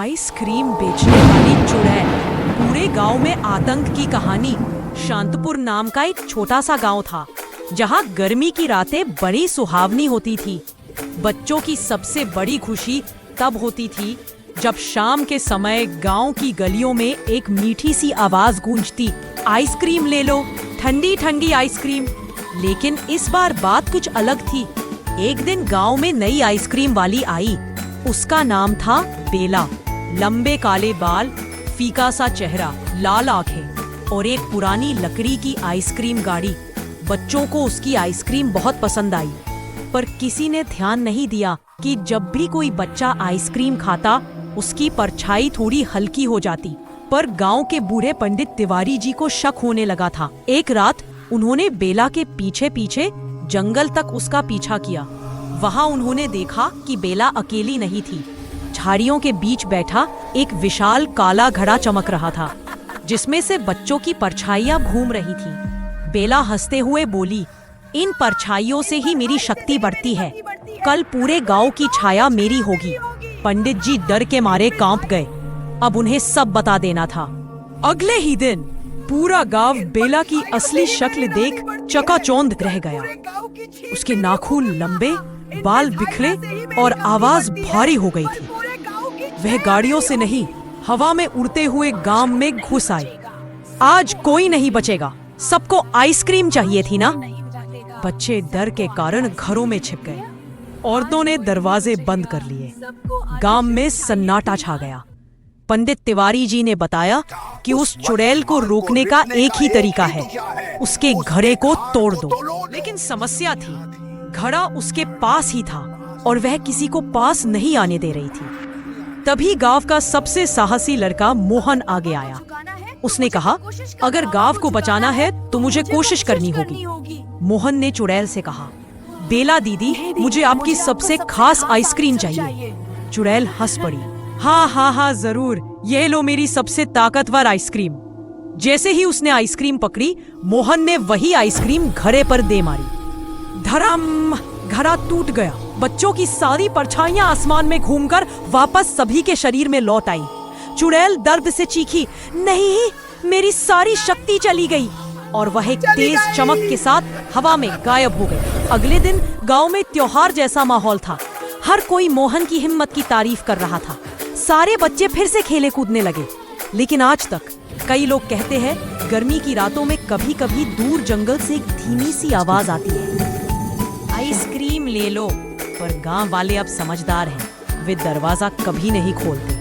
Ice cream बेचने वाली चुड़ैल। पूरे गांव में आतंक की कहानी। शांतपुर नाम का एक छोटा सा गांव था जहां गर्मी की रातें बड़ी सुहावनी होती थी। बच्चों की सबसे बड़ी खुशी तब होती थी जब शाम के समय गांव की गलियों में एक मीठी सी आवाज गूंजती, आइसक्रीम ले लो, ठंडी ठंडी आइसक्रीम। लेकिन इस बार बात कुछ अलग थी। एक दिन गांव में नई आइसक्रीम वाली आई। उसका नाम था बेला। लंबे काले बाल, फीका सा चेहरा, लाल आंखें और एक पुरानी लकड़ी की आइसक्रीम गाड़ी। बच्चों को उसकी आइसक्रीम बहुत पसंद आई, पर किसी ने ध्यान नहीं दिया कि जब भी कोई बच्चा आइसक्रीम खाता उसकी परछाई थोड़ी हल्की हो जाती। पर गांव के बूढ़े पंडित तिवारी जी को शक होने लगा था। एक रात उन्होंने बेला के पीछे पीछे जंगल तक उसका पीछा किया। वहां उन्होंने देखा कि बेला अकेली नहीं थी। झाड़ियों के बीच बैठा एक विशाल काला घड़ा चमक रहा था, जिसमें से बच्चों की परछाइयां घूम रही थी। बेला हंसते हुए बोली, इन परछाइयों से ही मेरी शक्ति बढ़ती है। कल पूरे गांव की छाया मेरी होगी। पंडित जी डर के मारे कांप गए। अब उन्हें सब बता देना था। अगले ही दिन पूरा गांव बेला की असली शक्ल देख चकाचौंध रह गया। उसके नाखून लंबे, बाल बिखरे और आवाज भारी हो गई थी। वह गाड़ियों से नहीं, हवा में उड़ते हुए गांव में घुस आई। आज कोई नहीं बचेगा, सबको आइसक्रीम चाहिए थी ना। बच्चे डर के कारण घरों में छिप गए। औरतों ने दरवाजे बंद कर लिए। गांव में सन्नाटा छा गया। पंडित तिवारी जी ने बताया कि उस चुड़ैल को रोकने का एक ही तरीका है, उसके घड़े को तोड़ दो। लेकिन समस्या थी, घड़ा उसके पास ही था और वह किसी को पास नहीं आने दे रही थी। तभी गांव का सबसे साहसी लड़का मोहन आगे आया। उसने कहा, अगर गांव को बचाना है तो मुझे कोशिश करनी होगी। मोहन ने चुड़ैल से कहा, बेला दीदी, मुझे आपकी सबसे खास आइसक्रीम चाहिए। चुड़ैल हंस पड़ी। हाँ, जरूर, ये लो मेरी सबसे ताकतवर आइसक्रीम। जैसे ही उसने आइसक्रीम पकड़ी, मोहन ने वही आइसक्रीम घड़े पर दे मारी। धड़म! घड़ा टूट गया। बच्चों की सारी परछाइयां आसमान में घूमकर वापस सभी के शरीर में लौट आई। चुड़ैल दर्द से चीखी, नहीं, मेरी सारी शक्ति चली गई। और वह एक तेज चमक के साथ हवा में गायब हो गई। अगले दिन गांव में त्योहार जैसा माहौल था। हर कोई मोहन की हिम्मत की तारीफ कर रहा था। सारे बच्चे फिर से खेले कूदने लगे। लेकिन आज तक कई लोग कहते हैं, गर्मी की रातों में कभी कभी दूर जंगल से एक धीमी सी आवाज आती है, आइसक्रीम ले लो। पर गांव वाले अब समझदार हैं, वे दरवाजा कभी नहीं खोलते।